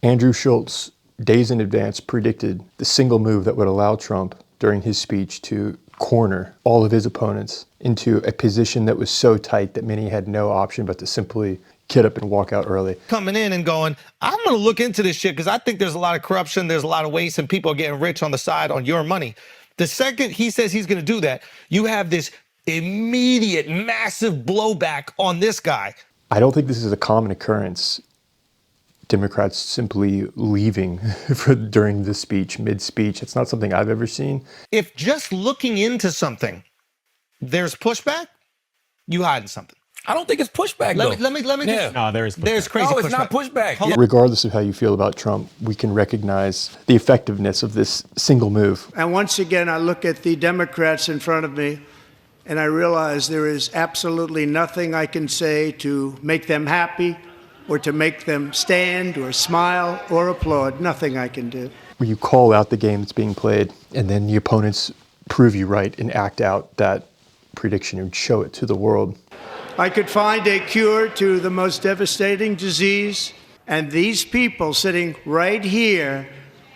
Andrew Schulz, days in advance, predicted the single move that would allow Trump, during his speech, to corner all of his opponents into a position that was so tight that many had no option but to simply get up and walk out early. Coming in and going, I'm going to look into this shit because I think there's a lot of corruption, there's a lot of waste, and people are getting rich on the side on your money. The second he says he's going to do that, you have this immediate, massive blowback on this guy. I don't think this is a common occurrence. Democrats simply leaving during the speech, mid-speech. It's not something I've ever seen. If just looking into something, there's pushback, you hiding something. I don't think it's pushback, though. Let me just, No, there's crazy pushback. No, it's not pushback. Regardless of how you feel about Trump, we can recognize the effectiveness of this single move. And once again, I look at the Democrats in front of me, and I realize there is absolutely nothing I can say to make them happy or to make them stand or smile or applaud. Nothing I can do. Where you call out the game that's being played, and then the opponents prove you right and act out that prediction and show it to the world. I could find a cure to the most devastating disease, and these people sitting right here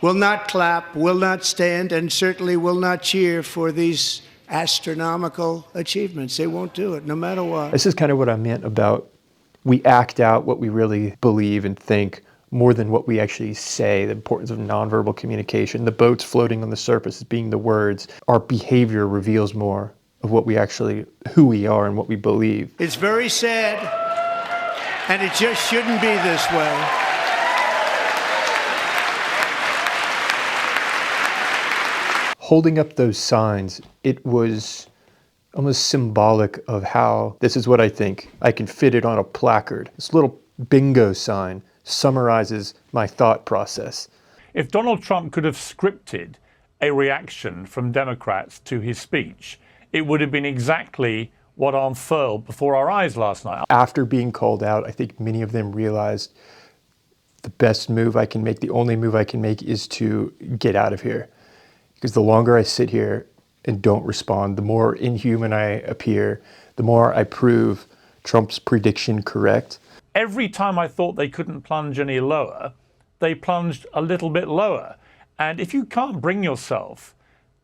will not clap, will not stand, and certainly will not cheer for these astronomical achievements. They won't do it, no matter what. This is kind of what I meant about we act out what we really believe and think more than what we actually say, the importance of nonverbal communication. The boats floating on the surface being the words. Our behavior reveals more of what we actually, who we are and what we believe. It's very sad, and it just shouldn't be this way. Holding up those signs, it was almost symbolic of how this is what I think. I can fit it on a placard. This little bingo sign summarizes my thought process. If Donald Trump could have scripted a reaction from Democrats to his speech, it would have been exactly what unfurled before our eyes last night. After being called out, I think many of them realized the best move I can make, the only move I can make is to get out of here. Because the longer I sit here and don't respond, the more inhuman I appear, the more I prove Trump's prediction correct. Every time I thought they couldn't plunge any lower, they plunged a little bit lower. And if you can't bring yourself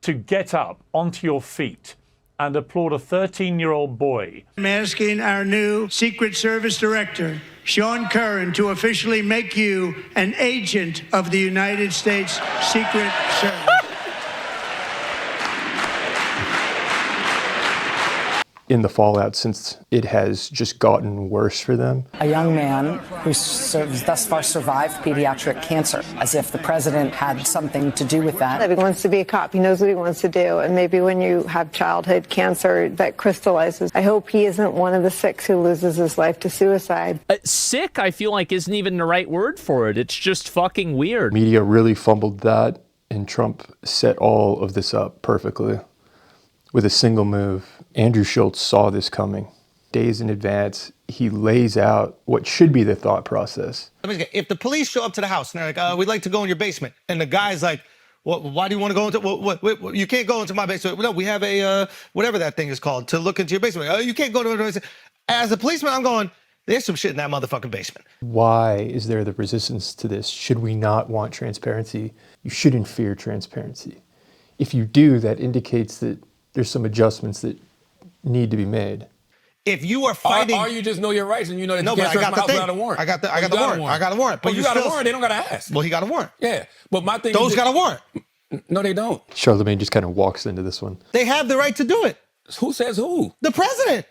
to get up onto your feet and applaud a 13-year-old boy. I'm asking our new Secret Service Director, Sean Curran, to officially make you an agent of the United States Secret Service. In the fallout, since it has just gotten worse for them. A young man who's thus far survived pediatric cancer, as if the president had something to do with that. He wants to be a cop. He knows what he wants to do. And maybe when you have childhood cancer, that crystallizes. I hope he isn't one of the 6 who loses his life to suicide. Sick, I feel like, isn't even the right word for it. It's just fucking weird. Media really fumbled that, and Trump set all of this up perfectly with a single move. Andrew Schulz saw this coming. Days in advance, he lays out what should be the thought process. If the police show up to the house and they're like, we'd like to go in your basement, and the guy's like, why do you want to go into, what, you can't go into my basement. No, we have a, whatever that thing is called, to look into your basement. You can't go to my basement. As a policeman, I'm going, there's some shit in that motherfucking basement. Why is there the resistance to this? Should we not want transparency? You shouldn't fear transparency. If you do, that indicates that there's some adjustments that need to be made. If you are fighting, or you just know your rights and you know that no, you can't but I search got my the house thing. without a warrant. I got the warrant. I got a warrant. But you got a warrant, they don't gotta ask. Well, he got a warrant. Yeah, but my thing. Those got a warrant. No, they don't. Charlemagne just kind of walks into this one. They have the right to do it. Who says who? The president.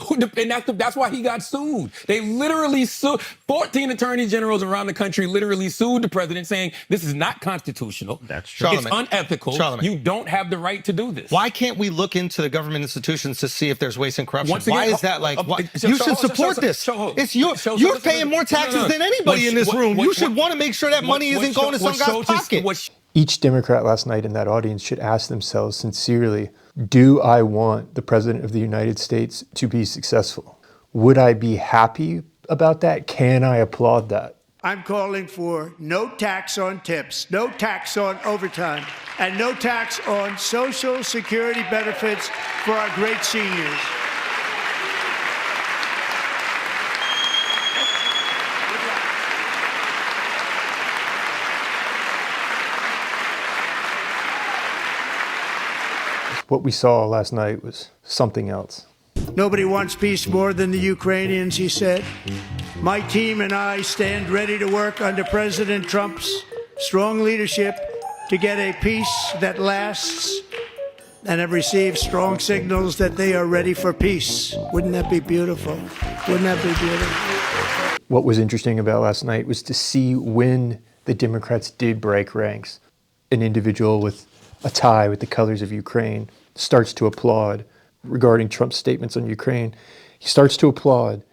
And that's why he got sued. They literally sued. 14 attorney generals around the country literally sued the president, saying this is not constitutional. That's true. It's unethical. You don't have the right to do this. Why can't we look into the government institutions to see if there's waste and corruption? Once again, why is that like? You should support this. It's you're paying more taxes than anybody in this room. You should want to make sure that money isn't going to some guy's pocket. Each Democrat last night in that audience should ask themselves sincerely, do I want the President of the United States to be successful? Would I be happy about that? Can I applaud that? I'm calling for no tax on tips, no tax on overtime, and no tax on Social Security benefits for our great seniors. What we saw last night was something else. Nobody wants peace more than the Ukrainians, he said. My team and I stand ready to work under President Trump's strong leadership to get a peace that lasts, and have received strong signals that they are ready for peace. Wouldn't that be beautiful? Wouldn't that be beautiful? What was interesting about last night was to see when the Democrats did break ranks. An individual with a tie with the colors of Ukraine starts to applaud regarding Trump's statements on Ukraine. He starts to applaud,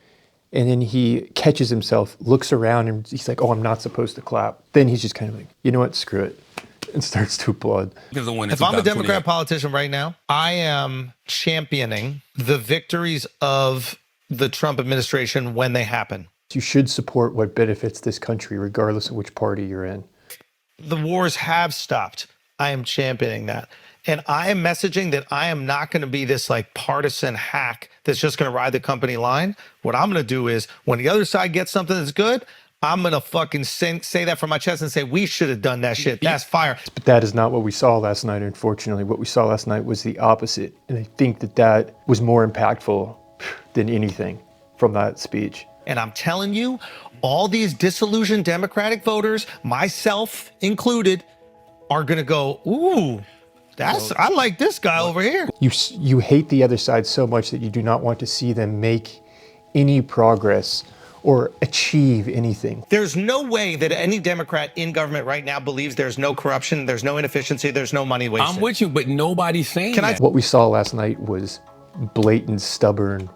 and then he catches himself, looks around, and he's like, oh, I'm not supposed to clap. Then he's just kind of like, you know what, screw it, and starts to applaud. If I'm a Democrat politician right now, I am championing the victories of the Trump administration when they happen. You should support what benefits this country, regardless of which party you're in. The wars have stopped. I am championing that. And I am messaging that I am not going to be this like partisan hack that's just going to ride the company line. What I'm going to do is when the other side gets something that's good, I'm going to fucking say that from my chest and say, we should have done that shit. That's fire. But that is not what we saw last night, unfortunately. What we saw last night was the opposite. And I think that that was more impactful than anything from that speech. And I'm telling you, all these disillusioned Democratic voters, myself included, are going to go, ooh, I like this guy over here. You hate the other side so much that you do not want to see them make any progress or achieve anything. There's no way that any Democrat in government right now believes there's no corruption, there's no inefficiency, there's no money wasted. I'm with you, but nobody's saying that. What we saw last night was blatant, stubborn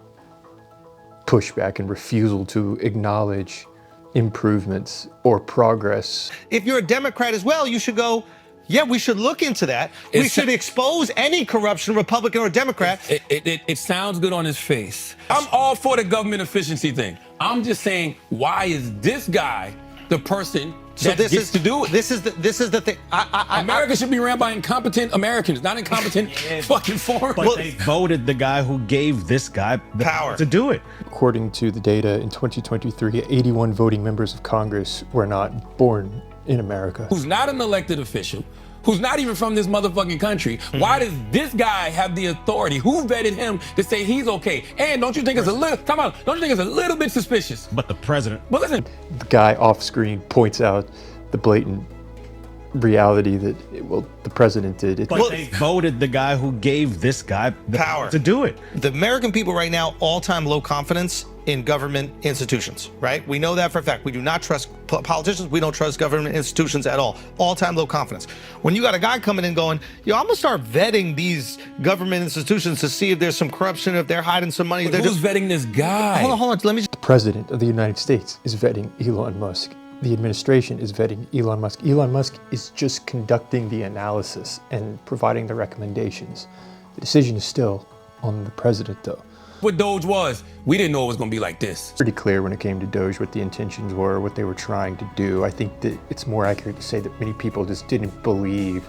pushback and refusal to acknowledge improvements or progress. If you're a Democrat as well, you should go, yeah, we should look into that. We should expose any corruption, Republican or Democrat. It sounds good on his face. I'm all for the government efficiency thing. I'm just saying, why is this guy the person that gets to do it? This is the thing. America should be ran by incompetent Americans, not incompetent fucking foreigners. But they voted the guy who gave this guy the power to do it. According to the data in 2023, 81 voting members of Congress were not born in America. Who's not an elected official, who's not even from this motherfucking country. Why does this guy have the authority? Who vetted him to say he's okay? And don't you think it's a little bit suspicious? But the president. But listen, the guy off screen points out the blatant reality that, well, the president did. But they voted the guy who gave this guy the power to do it. The American people right now, all-time low confidence in government institutions, right? We know that for a fact. We do not trust politicians. We don't trust government institutions at all. All-time low confidence. When you got a guy coming in going, yo, I'm gonna start vetting these government institutions to see if there's some corruption, if they're hiding some money. But who's vetting this guy? Hold on. Let me just. The president of the United States is vetting Elon Musk. The administration is vetting Elon Musk. Elon Musk is just conducting the analysis and providing the recommendations. The decision is still on the president, though. What Doge was, we didn't know it was going to be like this. Pretty clear when it came to Doge what the intentions were, what they were trying to do. I think that it's more accurate to say that many people just didn't believe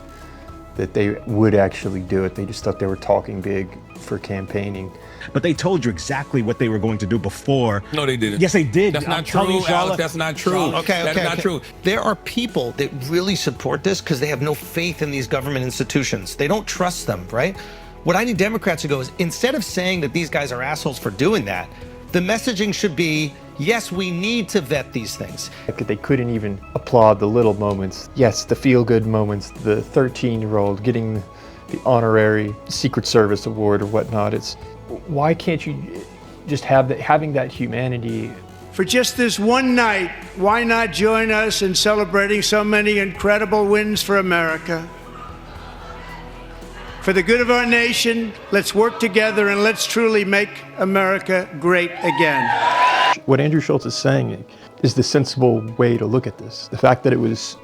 that they would actually do it. They just thought they were talking big for campaigning. But they told you exactly what they were going to do before. No, they didn't. Yes, they did. That's not true, Alex. That's not true. That's not true. There are people that really support this because they have no faith in these government institutions. They don't trust them, right? What I need Democrats to go is, instead of saying that these guys are assholes for doing that, the messaging should be, yes, we need to vet these things. They couldn't even applaud the little moments. Yes, the feel-good moments, the 13-year-old getting the honorary Secret Service award or whatnot. It's, why can't you just have that, having that humanity? For just this one night, why not join us in celebrating so many incredible wins for America? For the good of our nation, let's work together and let's truly make America great again. What Andrew Schulz is saying is the sensible way to look at this. The fact that it was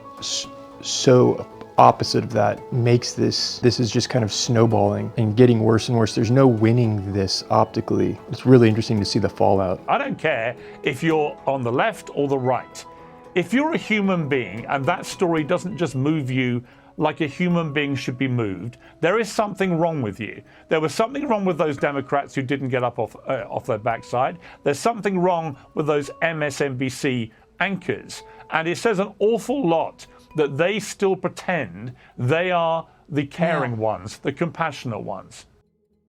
so opposite of that makes this is just kind of snowballing and getting worse and worse. There's no winning this optically. It's really interesting to see the fallout. I don't care if you're on the left or the right. If you're a human being and that story doesn't just move you like a human being should be moved, there is something wrong with you. There was something wrong with those Democrats who didn't get up off their backside. There's something wrong with those MSNBC anchors. And it says an awful lot that they still pretend they are the caring ones, the compassionate ones.